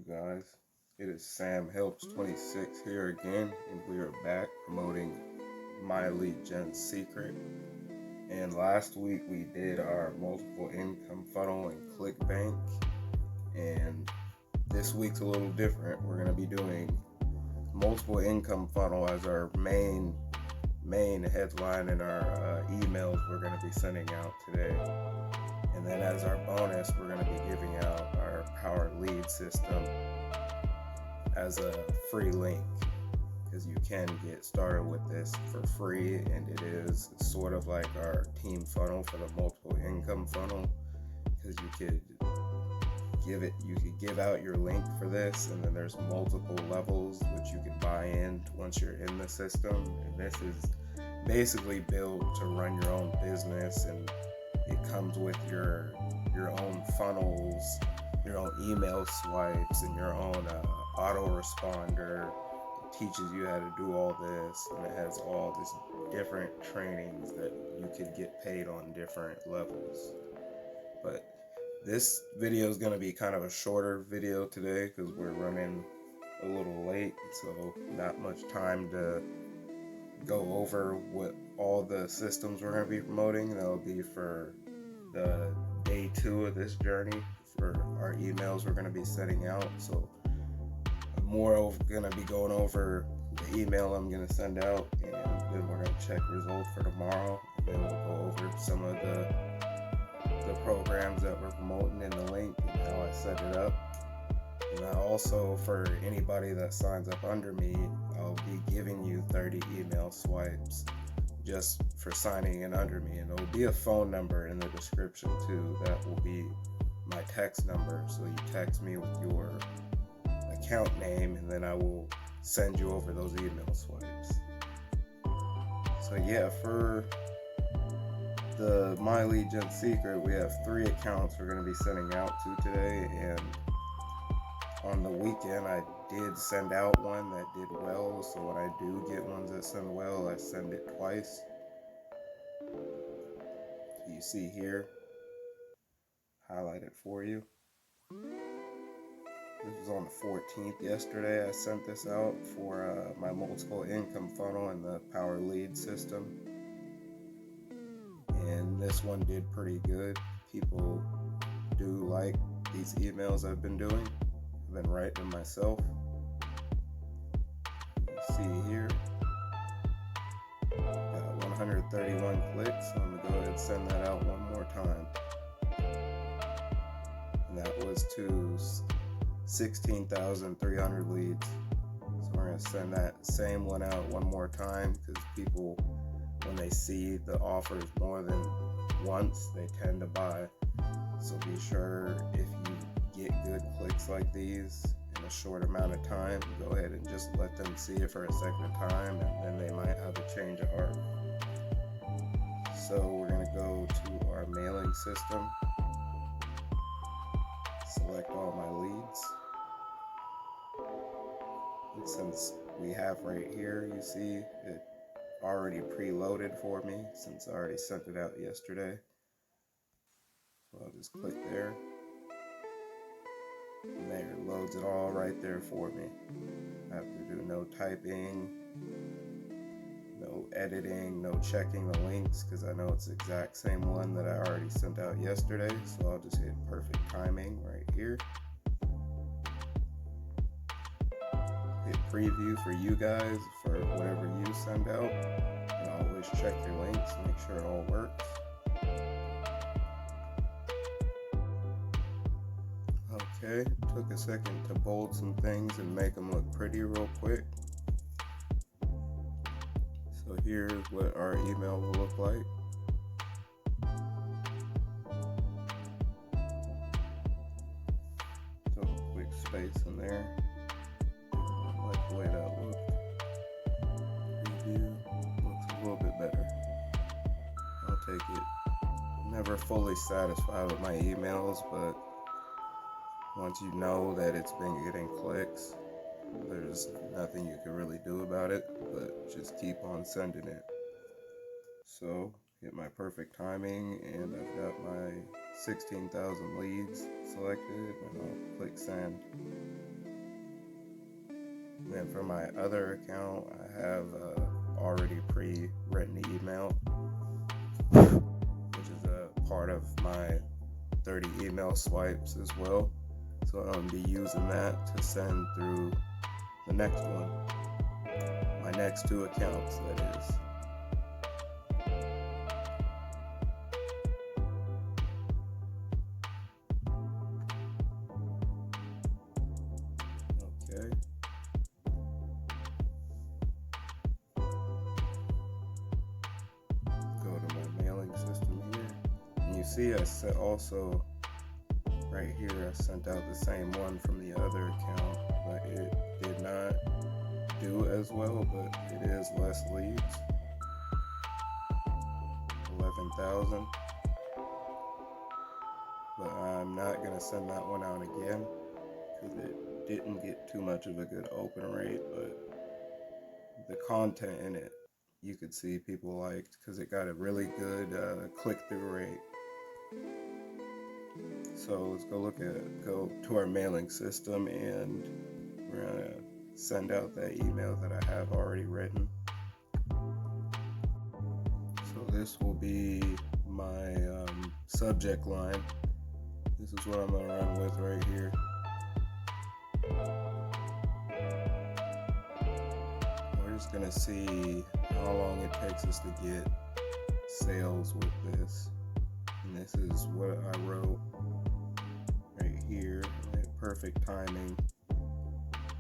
You guys, it is Sam Helps 26 here again, and we are back promoting My Lead Gen Secret. And last week we did our multiple income funnel and ClickBank, and this week's a little different. We're going to be doing multiple income funnel as our main headline in our emails we're going to be sending out today. And then as our bonus, we're going to be giving out our Power Lead system as a free link, because you can get started with this for free, and it is sort of like our team funnel for the multiple income funnel, because you could give out your link for this, and then there's multiple levels which you can buy in once you're in the system. And this is basically built to run your own business, and it comes with your own funnels, your own email swipes, and your own autoresponder. It teaches you how to do all this, and it has all these different trainings that you could get paid on different levels. But this video is going to be kind of a shorter video today because we're running a little late, so not much time to go over what all the systems we're going to be promoting. That'll be for the day 2 of this journey for our emails we're going to be sending out. So I'm more going to be going over the email I'm going to send out, and then we're going to check results for tomorrow, and then we'll go over some of the programs that we're promoting in the link and how I set it up. And I also, for anybody that signs up under me, I'll be giving you 30 email swipes just for signing in under me, and there'll be a phone number in the description too. That will be my text number, so you text me with your account name, and then I will send you over those email swipes. So yeah, for the My Lead Gen Secret, we have 3 accounts we're going to be sending out to today, and on the weekend I did send out one that did well, so when I do get ones that send well, I send it twice. So you see here, highlight it for you. This was on the 14th. Yesterday I sent this out for my multiple income funnel and the Power Lead system, and this one did pretty good. People do like these emails I've been doing. I've been writing them myself. You see here, got 131 clicks, so I'm going to go ahead and send that out one more time. And that was to 16,300 leads. So we're going to send that same one out one more time, because people, when they see the offers more than once, they tend to buy. So be sure, if you get good clicks like these in a short amount of time, go ahead and just let them see it for a second time, and then they might have a change of heart. So we're going to go to our mailing system, select all my leads, and since we have right here, you see it already preloaded for me since I already sent it out yesterday. So I'll just click there, and there, it loads it all right there for me. I have to do no typing, no editing, no checking the links, because I know it's the exact same one that I already sent out yesterday. So I'll just hit perfect timing right here, hit preview for you guys for whatever you send out, and always check your links, make sure it all works. Okay, took a second to bold some things and make them look pretty real quick. So here's what our email will look like. So a quick space in there. I like the way that looks. Preview looks a little bit better. I'll take it. Never fully satisfied with my emails, but once you know that it's been getting clicks, there's nothing you can really do about it, but just keep on sending it. So hit my perfect timing, and I've got my 16,000 leads selected, and I'll click send. And for my other account, I have already pre-written email, which is a part of my 30 email swipes as well. So I'm going to be using that to send through the next one. My next two accounts, that is. Okay. Go to my mailing system here. And you see I set also right here I sent out the same one from the other account, but it did not do as well, but it is less leads. 11,000. But I'm not going to send that one out again because it didn't get too much of a good open rate, but the content in it you could see people liked because it got a really good click-through rate. So let's go to our mailing system, and we're gonna send out that email that I have already written. So this will be my subject line. This is what I'm gonna run with right here. We're just gonna see how long it takes us to get sales with this. And this is what I wrote right here, perfect timing.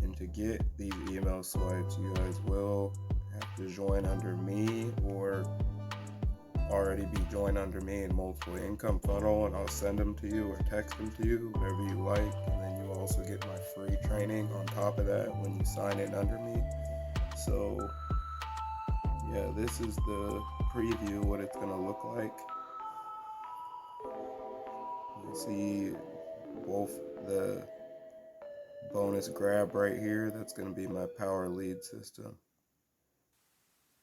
And to get these email swipes, you guys will have to join under me or already be joined under me in Multiple Income Funnel, and I'll send them to you or text them to you, whatever you like. And then you also get my free training on top of that when you sign in under me. So yeah, this is the preview, what it's gonna look like. You see both the bonus grab right here, that's going to be my power lead system.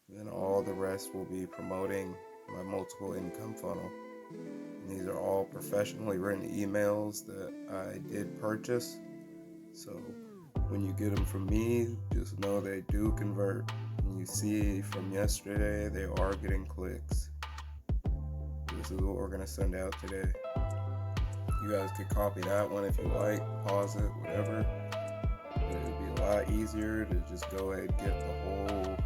Then all the rest will be promoting my multiple income funnel. And these are all professionally written emails that I did purchase. So when you get them from me, just know they do convert. And you see from yesterday, they are getting clicks. This is what we're going to send out today. You guys could copy that one if you like, pause it, whatever. But it would be a lot easier to just go ahead and get the whole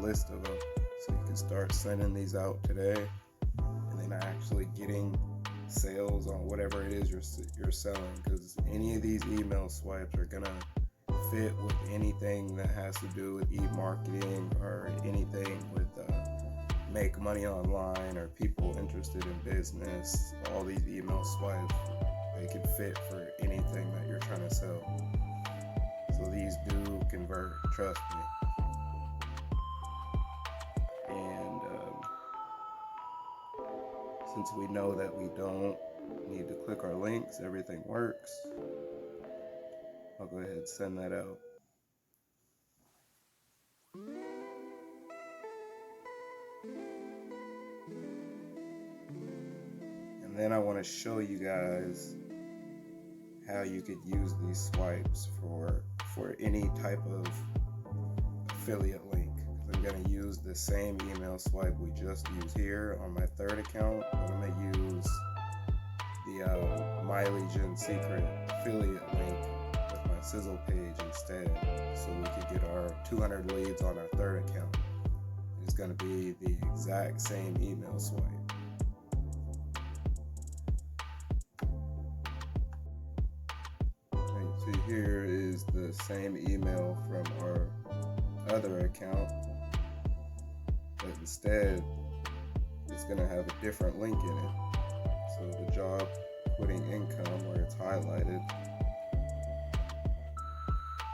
list of them. So you can start sending these out today and then actually getting sales on whatever it is you're selling. Because any of these email swipes are going to fit with anything that has to do with e-marketing or anything with make money online or people interested in business. All these email swipes, they can fit for anything that you're trying to sell. So these do convert, trust me. And since we know that we don't need to click our links, everything works, I'll go ahead and send that out. And then I want to show you guys how you could use these swipes for any type of affiliate link. I'm going to use the same email swipe we just used here on my third account, but I'm going to use the My Legion Secret affiliate link with my Sizzle page instead, so we could get our 200 leads on our third account. It's going to be the exact same email swipe. And see, here is the same email from our other account, but instead it's going to have a different link in it. So the job quitting income, where it's highlighted,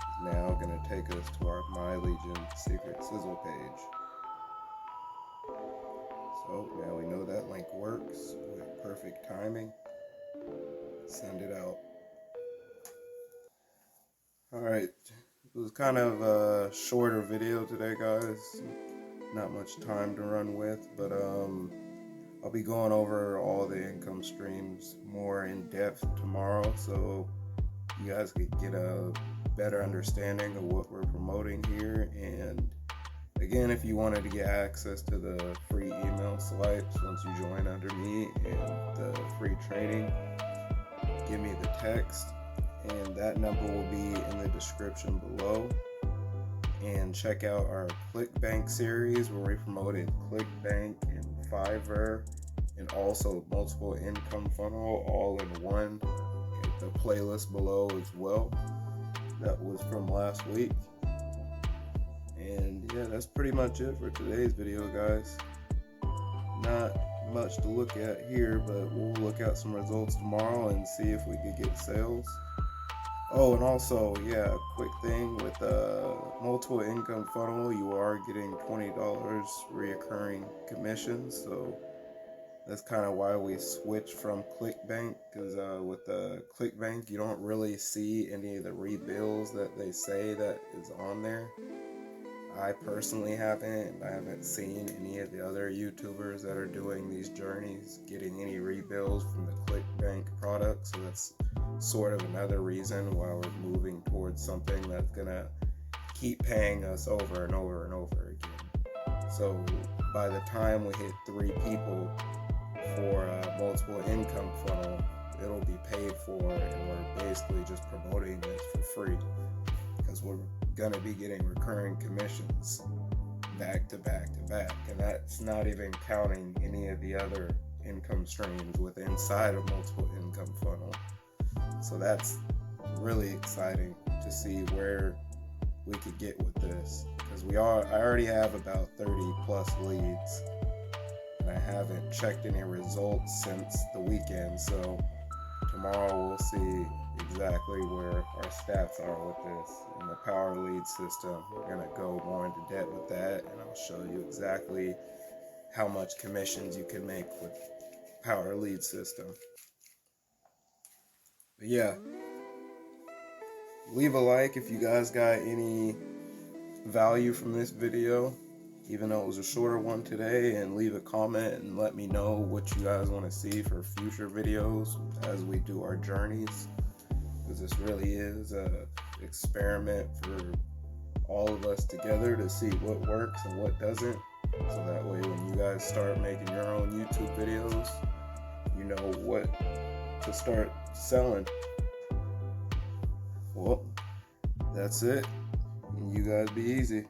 is now going to take us to our My Legion Secret Sizzle page. So now we know that link works with perfect timing. Send it out. Alright, it was kind of a shorter video today, guys. Not much time to run with, but I'll be going over all the income streams more in depth tomorrow, so you guys could get a better understanding of what we're promoting here. And again, if you wanted to get access to the free email swipes once you join under me and the free training, give me the text, and that number will be in the description below. And check out our ClickBank series where we promoted ClickBank and Fiverr and also multiple income funnel all in one. The playlist below as well. That was from last week. And yeah, that's pretty much it for today's video, guys. Not much to look at here, but we'll look at some results tomorrow and see if we could get sales. Oh, and also, yeah, a quick thing with multiple income funnel, you are getting $20 reoccurring commissions. So that's kind of why we switched from ClickBank, because with ClickBank, you don't really see any of the rebills that they say that is on there. I personally haven't. I haven't seen any of the other YouTubers that are doing these journeys getting any rebills from the ClickBank product. So that's sort of another reason why we're moving towards something that's gonna keep paying us over and over and over again. So by the time we hit 3 people for a multiple income funnel, it'll be paid for, and we're basically just promoting this for free because we're gonna be getting recurring commissions back to back to back, and that's not even counting any of the other income streams with inside of multiple income funnel. So that's really exciting to see where we could get with this, because I already have about 30 plus leads, and I haven't checked any results since the weekend. So tomorrow we'll see exactly where our stats are with this. In the Power Lead system, we're going to go more into depth with that, and I'll show you exactly how much commissions you can make with Power Lead system. But yeah, leave a like if you guys got any value from this video, even though it was a shorter one today, and leave a comment and let me know what you guys want to see for future videos as we do our journeys, because this really is a experiment for all of us together to see what works and what doesn't, so that way when you guys start making your own YouTube videos, you know what to start selling. Well, that's it. You guys be easy.